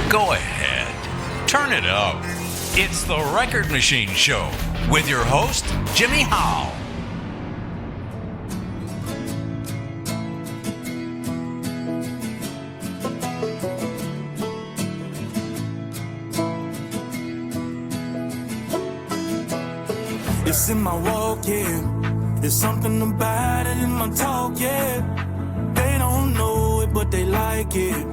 Go ahead. Turn it up. It's the Record Machine Show with your host, Jimmy Howe. It's in my walk, yeah. There's something about it in my talk, yeah. They don't know it, but they like it.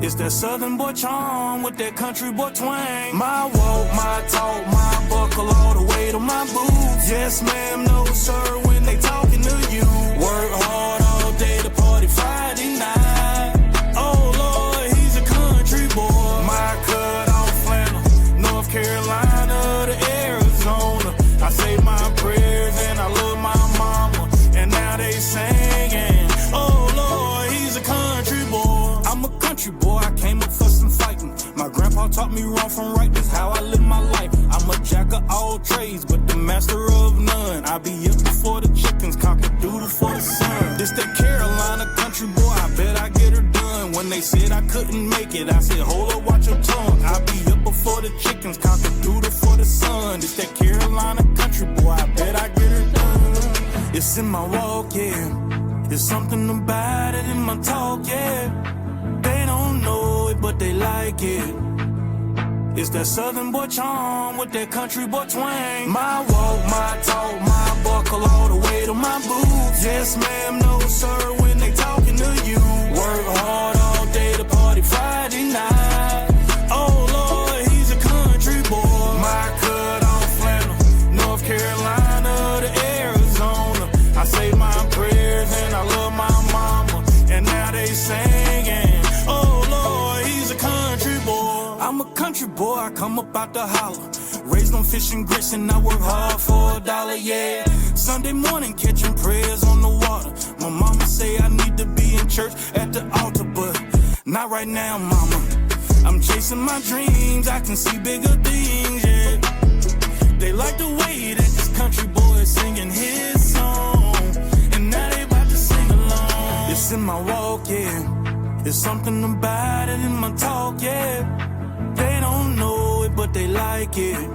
It's that southern boy charm with that country boy twang. My walk, my talk, my buckle all the way to my boots. Yes, ma'am, no, sir, when they talking to you. Work hard all day to party Friday night. Oh, Lord, he's a country boy. My cut off flannel, North Carolina to Arizona. I say my prayers and I love my mama. And now they singing. Oh, Lord, he's a country boy. I'm a country boy, I came up fussing, fighting. My grandpa taught me wrong from right, that's how I live my life. I'm a jack of all trades, but the master of none. I be up before the chickens, conquer doodle for the sun. This that Carolina country boy, I bet I get her done. When they said I couldn't make it, I said, hold up, watch your tongue. I be up before the chickens, conquer doodle for the sun. This that Carolina country boy, I bet I get her done. It's in my walk, yeah. There's something about it in my talk, yeah. They don't know it, but they like it. It's that southern boy charm with that country boy twang. My walk, my talk, my buckle all the way to my boots. Yes, ma'am, no, sir, when they talking to you. Work hard all day to party Friday night. Oh, Lord, he's a country boy. My cut off flannel, North Carolina to Arizona. I say my prayers and I love my mama. And now they singing. Oh, Lord, he's a country boy. I'm a country boy, I come up out the holler. Raised on fish and grits and I work hard for $1, yeah. Sunday morning catching prayers on the water. My mama say I need to be in church at the altar, but not right now, mama. I'm chasing my dreams, I can see bigger things, yeah. They like the way that this country boy is singing his song. And now they about to sing along. It's in my walk, yeah. There's something about it in my talk, yeah. They don't know it, but they like it.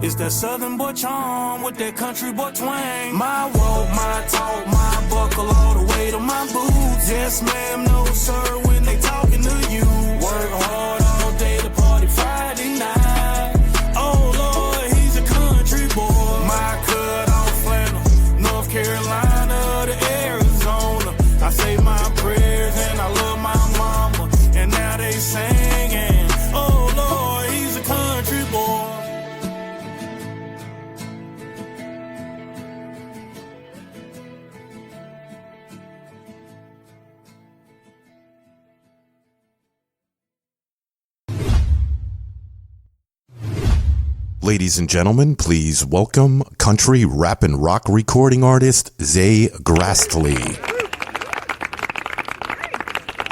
It's that southern boy charm with that country boy twang. My walk, my talk, my buckle all the way to my boots. Yes, ma'am, no, sir, when they talking to you. Work hard all day to party Friday night. Oh, Lord, he's a country boy. My cut off flannel, North Carolina to Arizona. I say my prayers and I love my mama. And now they singing. Oh, Lord, he's a country boy. Ladies and gentlemen, please welcome country rap and rock recording artist Zay Grastley.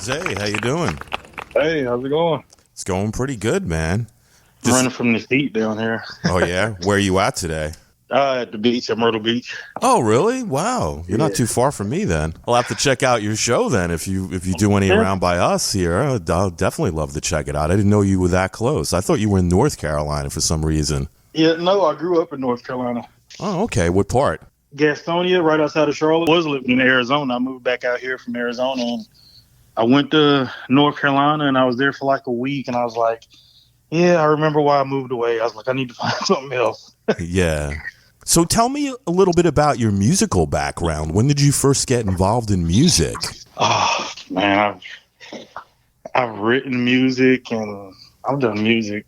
Zay, how you doing? Hey, how's it going? It's going pretty good, man. Running from this heat down here. Oh yeah? Where are you at today? At the beach, at Myrtle Beach. Oh really? Wow. You're not too far from me then. I'll have to check out your show then if you do any around by us here. I'll definitely love to check it out. I didn't know you were that close. I thought you were in North Carolina for some reason. Yeah, no, I grew up in North Carolina. Oh, okay. What part? Gastonia, right outside of Charlotte. I was living in Arizona. I moved back out here from Arizona, and I went to North Carolina, and I was there for like a week, and I was like, yeah, I remember why I moved away. I was like, I need to find something else. Yeah. So tell me a little bit about your musical background. When did you first get involved in music? Oh, man, I've written music, and I've done music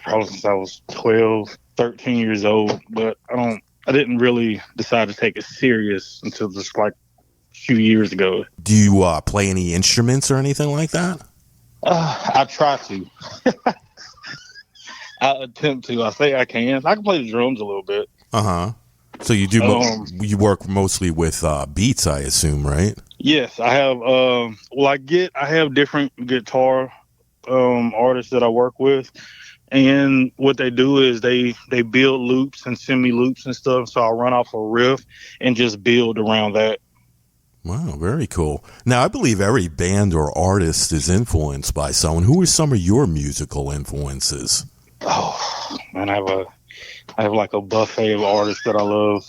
probably since I was 12, 13 years old, but I didn't really decide to take it serious until just like a few years ago. Do you play any instruments or anything like that? I try to. I attempt to. I say I can. I can play the drums a little bit. Uh-huh. So you do you work mostly with beats, I assume, right? Yes, I have I have different guitar artists that I work with, and what they do is they build loops and send me loops and stuff, so I'll run off a riff and just build around that. Wow, very cool. Now, I believe every band or artist is influenced by someone. Who are some of your musical influences? Oh man, I have like a buffet of artists that I love.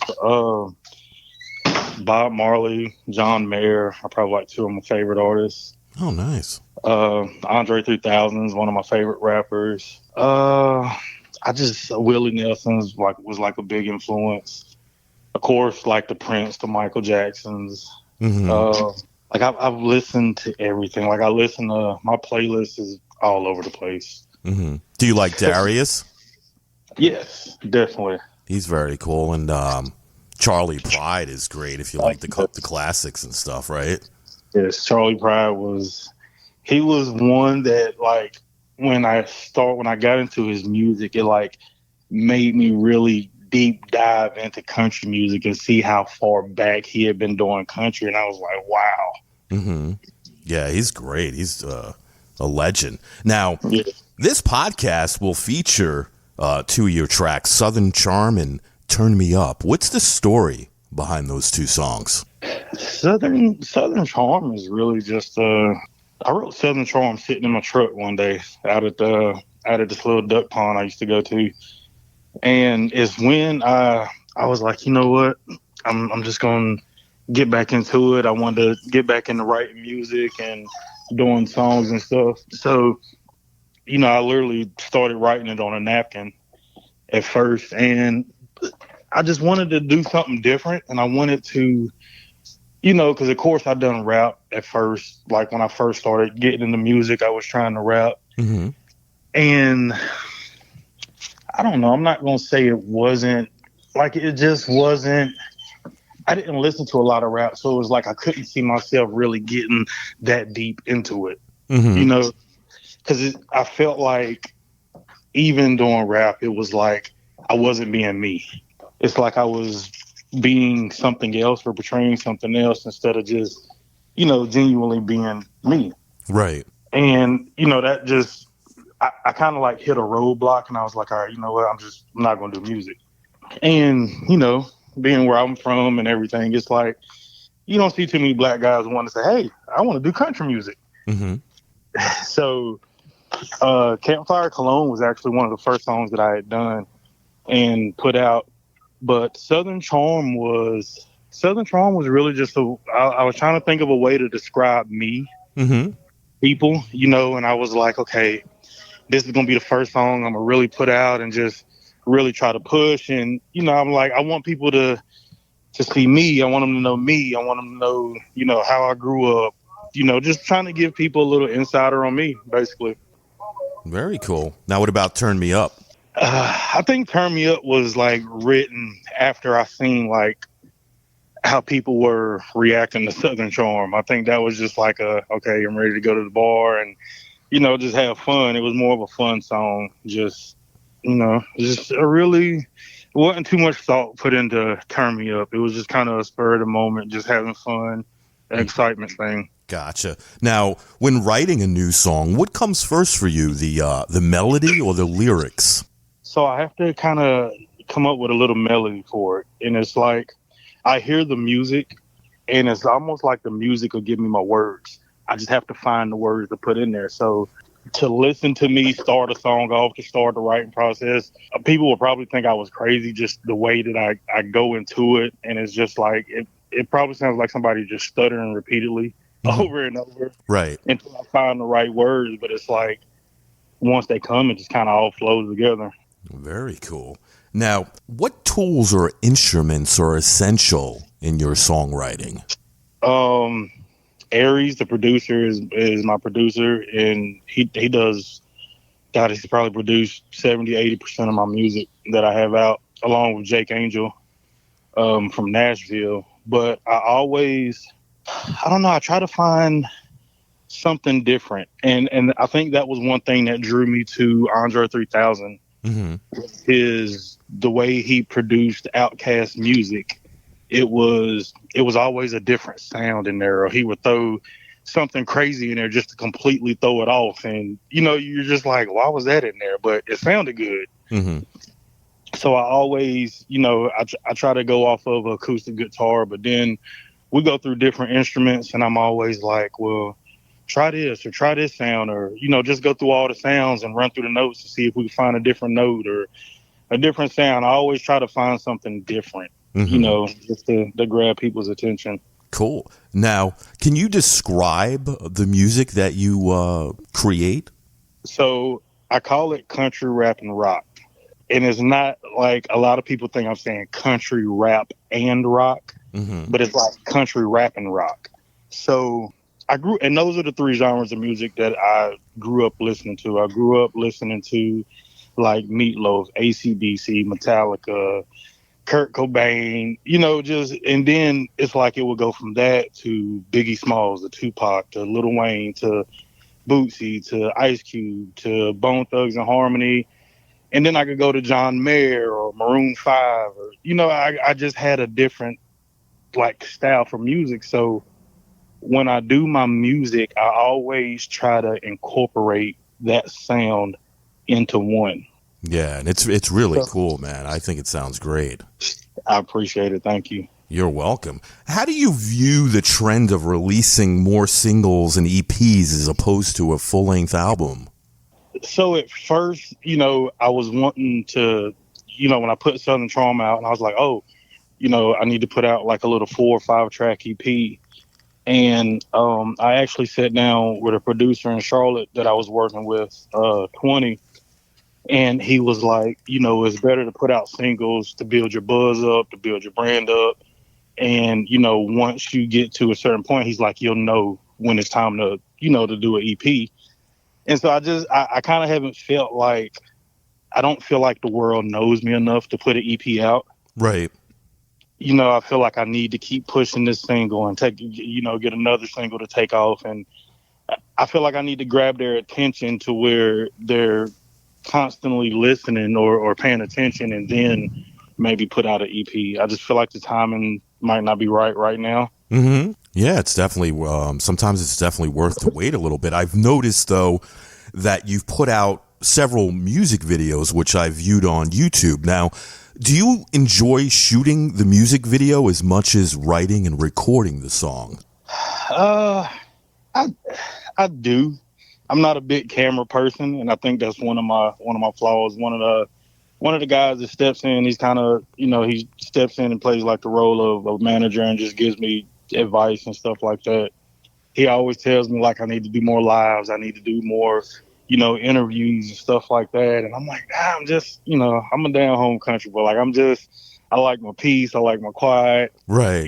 Bob Marley, John Mayer are probably like two of my favorite artists. Oh, nice. André 3000 is one of my favorite rappers. Willie Nelson's was like a big influence. Of course, like the Prince, the Michael Jacksons. Mm-hmm. I've listened to everything. Like I listen to my playlist is all over the place. Mm-hmm. Do you like Darius? Yes, definitely. He's very cool, and Charley Pride is great if you like the classics and stuff, right? Yes, Charley Pride he was one that like when I got into his music, it like made me really deep dive into country music and see how far back he had been doing country, and I was like, wow. Mm-hmm. Yeah, he's great. He's a legend. Now, This podcast will feature 2 of your tracks, Southern Charm and Turn Me Up. What's the story behind those two songs? Southern Charm is really just I wrote Southern Charm sitting in my truck one day out at this little duck pond I used to go to, and it's when I was like, you know what, I'm just gonna get back into it. I wanted to get back into writing music and doing songs and stuff. So, you know, I literally started writing it on a napkin at first, and I just wanted to do something different, and I wanted to, you know, because of course I'd done rap at first. Like when I first started getting into music, I was trying to rap. Mm-hmm. And I don't know, I'm not going to say it wasn't, like it just wasn't, I didn't listen to a lot of rap, so it was like I couldn't see myself really getting that deep into it, Mm-hmm. you know, because I felt like even doing rap, it was like I wasn't being me. It's like I was being something else or portraying something else instead of just, you know, genuinely being me. Right. And, you know, that just, I kind of like hit a roadblock, and I was like, all right, you know what, I'm not going to do music. And, you know, being where I'm from and everything, it's like, you don't see too many black guys who want to say, hey, I want to do country music. Mm-hmm. So Campfire Cologne was actually one of the first songs that I had done and put out. But Southern Charm was really just I was trying to think of a way to describe me, Mm-hmm. people, you know, and I was like, okay, this is going to be the first song I'm going to really put out and just really try to push. And, you know, I'm like, I want people to see me. I want them to know me. I want them to know, you know, how I grew up, you know, just trying to give people a little insider on me, basically. Very cool. Now, what about Turn Me Up? I think Turn Me Up was like written after I seen like how people were reacting to Southern Charm. I think that was just like okay, I'm ready to go to the bar and, you know, just have fun. It was more of a fun song. Just, you know, just it wasn't too much thought put into Turn Me Up. It was just kind of a spur of the moment, just having fun, excitement thing. Gotcha. Now, when writing a new song, what comes first for you, the melody or the lyrics? So I have to kind of come up with a little melody for it. And it's like, I hear the music, and it's almost like the music will give me my words. I just have to find the words to put in there. So to listen to me start a song off, to start the writing process, people will probably think I was crazy, just the way that I go into it. And it's just like, it probably sounds like somebody just stuttering repeatedly over and over. Right. Until I find the right words. But it's like, once they come, it just kind of all flows together. Very cool. Now, what tools or instruments are essential in your songwriting? Aries, the producer, is my producer, and he does, God, he's probably produced 70-80% of my music that I have out, along with Jake Angel from Nashville. But I don't know, I try to find something different. And I think that was one thing that drew me to André 3000. Mm-hmm. Is the way he produced Outkast music. It was always a different sound in there, or he would throw something crazy in there just to completely throw it off. And, you know, you're just like, why was that in there? But it sounded good. Mm-hmm. So I always, you know, I try to go off of acoustic guitar, but then we go through different instruments, and I'm always like, well, try this or try this sound, or, just go through all the sounds and run through the notes to see if we can find a different note or a different sound. I always try to find something different, just to grab people's attention. Cool. Now, can you describe the music that you create? So I call it country rap and rock. And it's not like a lot of people think I'm saying country rap and rock, but it's like country rap and rock. So and those are the three genres of music that I grew up listening to. I grew up listening to like Meatloaf, AC/DC, Metallica, Kurt Cobain, and then it's like it would go from that to Biggie Smalls, to Tupac, to Lil Wayne, to Bootsy, to Ice Cube, to Bone Thugs and Harmony. And then I could go to John Mayer or Maroon 5, or, I just had a different like style for music. So when I do my music, I always try to incorporate that sound into one. Yeah, and it's really cool, man. I think it sounds great. I appreciate it. Thank you. You're welcome. How do you view the trend of releasing more singles and EPs as opposed to a full-length album? So at first, I was wanting to, when I put Southern Trauma out, and I was like, I need to put out like a little 4 or 5 track EP. And I actually sat down with a producer in Charlotte that I was working with, 20. And he was like, it's better to put out singles to build your buzz up, to build your brand up. And, once you get to a certain point, he's like, you'll know when it's time to, to do an EP. And so I kind of haven't felt like, I don't feel like the world knows me enough to put an EP out. Right. I feel like I need to keep pushing this single and get another single to take off. And I feel like I need to grab their attention to where they're constantly listening or paying attention, and then maybe put out an EP. I just feel like the timing might not be right now. Mm-hmm. Yeah, it's definitely, sometimes it's definitely worth to wait a little bit. I've noticed, though, that you've put out several music videos, which I viewed on YouTube. Now, do you enjoy shooting the music video as much as writing and recording the song? I do. I'm not a big camera person, and I think that's one of my flaws. One of the guys that steps in, he's kind of, he steps in and plays like the role of a manager and just gives me advice and stuff like that. He always tells me like I need to do more lives, I need to do more, interviews and stuff like that. And I'm like, I'm just, I'm a down home country boy. Like I like my peace, I like my quiet. Right.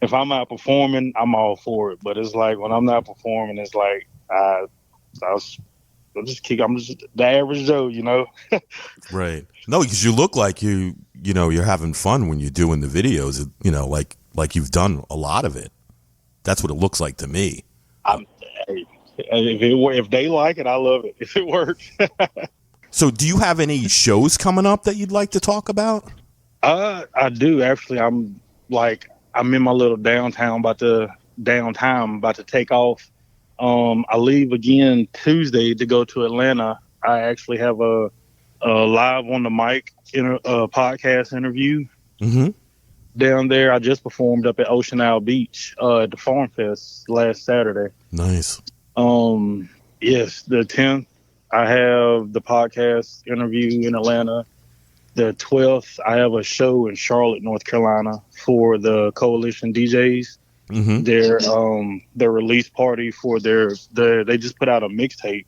If I'm out performing, I'm all for it. But it's like when I'm not performing, it's like I'm just the average Joe, Right. No, because you look like you're having fun when you're doing the videos, like you've done a lot of it. That's what it looks like to me. If they like it, I love it. If it works. So do you have any shows coming up that you'd like to talk about? I do, actually. I'm in my little downtime, about to take off. I leave again Tuesday to go to Atlanta. I actually have a live on the mic podcast interview down there. I just performed up at Ocean Isle Beach at the Farm Fest last Saturday. Nice. Yes, the 10th I have the podcast interview in Atlanta. The 12th I have a show in Charlotte, North Carolina for the Coalition DJs. Their release party for they just put out a mixtape,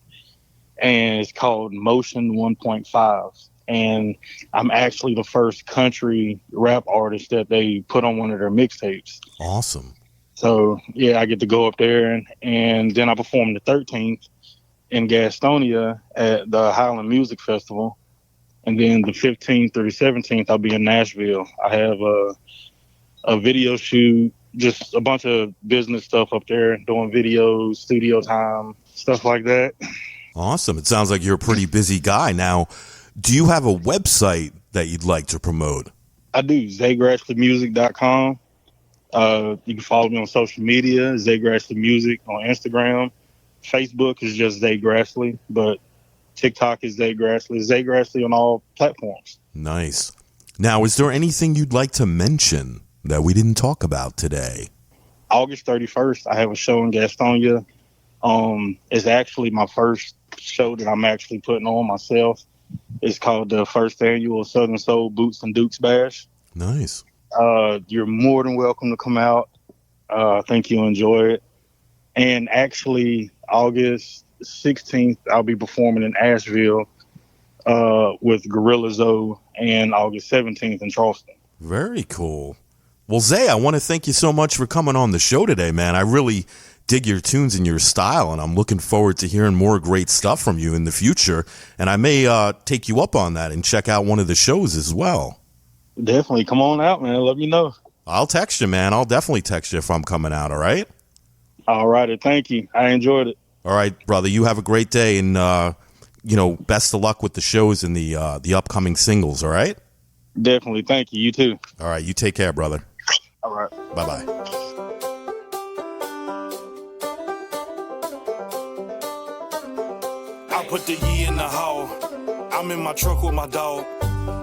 and it's called Motion 1.5. And I'm actually the first country rap artist that they put on one of their mixtapes. Awesome. So yeah, I get to go up there, and then I perform the 13th in Gastonia at the Highland Music Festival. And then the 15th through the 17th, I'll be in Nashville. I have a video shoot, just a bunch of business stuff up there, doing videos, studio time, stuff like that. Awesome. It sounds like you're a pretty busy guy. Now, do you have a website that you'd like to promote? I do, ZayGrastleyMusic.com. You can follow me on social media, Zay Grastley Music on Instagram. Facebook is just Zay Grastley, but TikTok is Zay Grastley. Zay Grastley on all platforms. Nice. Now, is there anything you'd like to mention that we didn't talk about today? August 31st, I have a show in Gastonia. It's actually my first show that I'm actually putting on myself. It's called the first annual Southern Soul Boots and Dukes Bash. Nice. You're more than welcome to come out. I think you'll enjoy it. And actually, August 16th, I'll be performing in Asheville with Gorilla Zoe, and August 17th in Charleston. Very cool. Well, Zay, I want to thank you so much for coming on the show today, man. I really dig your tunes and your style, and I'm looking forward to hearing more great stuff from you in the future. And I may take you up on that and check out one of the shows as well. Definitely. Come on out, man. Let me know. I'll text you, man. I'll definitely text you if I'm coming out, all right? All righty. Thank you. I enjoyed it. All right, brother. You have a great day, and, best of luck with the shows and the upcoming singles, all right? Definitely. Thank you. You too. All right. You take care, brother. All right. Bye-bye. I put the ye in the hall. I'm in my truck with my dog.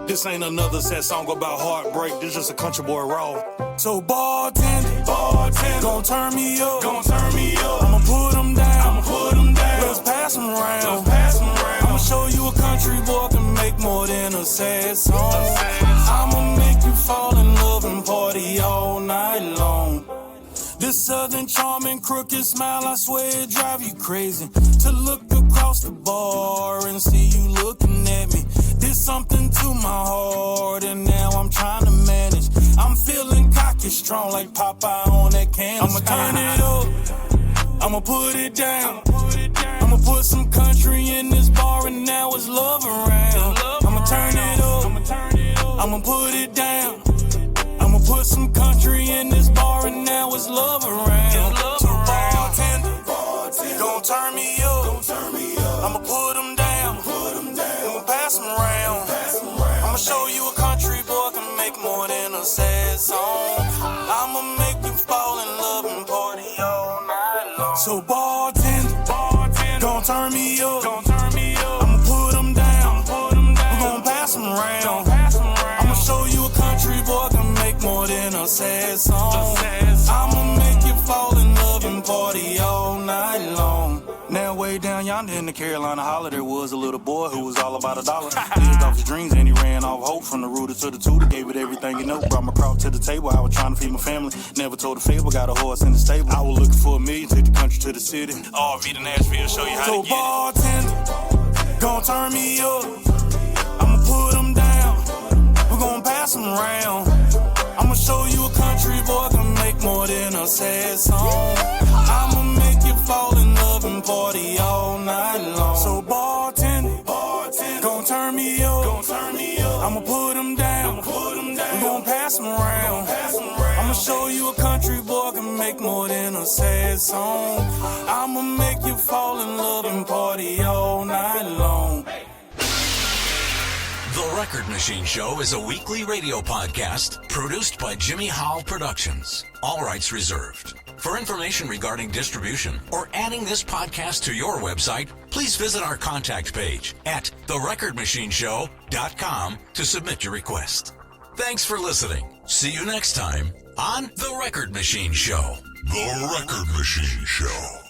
This ain't another sad song about heartbreak. This just a country boy raw. So bartender, gon' turn me up, I'ma put 'em down, Let's pass 'em round, I'ma show you a country boy can make more than a sad song. I'ma make you fall in love and party all night long. This southern charm and crooked smile, I swear it drive you crazy. To look across the bar and see you looking at me. Did something to my heart and now I'm trying to manage. I'm feeling cocky strong like Popeye on that canvas. I'ma turn it up, I'ma put it down. I'ma put some country in this bar and now it's love around. I'ma turn it up, I'ma put it down. I'ma put some country in this bar and now it's love around. So bartender, gon' turn me up, I'ma put 'em down, gon' pass 'em round. I'ma show you a country boy can make more than a sad song. I'ma make you fall in love and party all night long. So bartender, gon' turn me up, I'ma put 'em down, we gon' pass 'em round. I'ma show you a country boy can make more than a sad song. I'ma make you fall in love and party all night long. Now way down yonder in the Carolina holler, there was a little boy who was all about a dollar. Lived off his dreams and he ran off hope. From the rooter to the tutor, gave it everything you know. Brought my crowd to the table, I was trying to feed my family. Never told a fable, got a horse in the stable. I was looking for $1 million, take the country to the city. RV to Nashville, show you how to get it. So bartender, gon' turn me up, I'ma put 'em down, we gon' pass 'em round. I'ma show you a country boy can make more than a sad song. I'ma make you fall in love and party all night long. So bartender, gon' turn me up, I'ma put 'em down, we gon' pass 'em round. I'ma show you a country boy can make more than a sad song. I'ma make you fall in love and party all night long. The Record Machine Show is a weekly radio podcast produced by Jimmy Howell Productions. All rights reserved. For information regarding distribution or adding this podcast to your website, please visit our contact page at therecordmachineshow.com to submit your request. Thanks for listening. See you next time on The Record Machine Show. The Record Machine Show.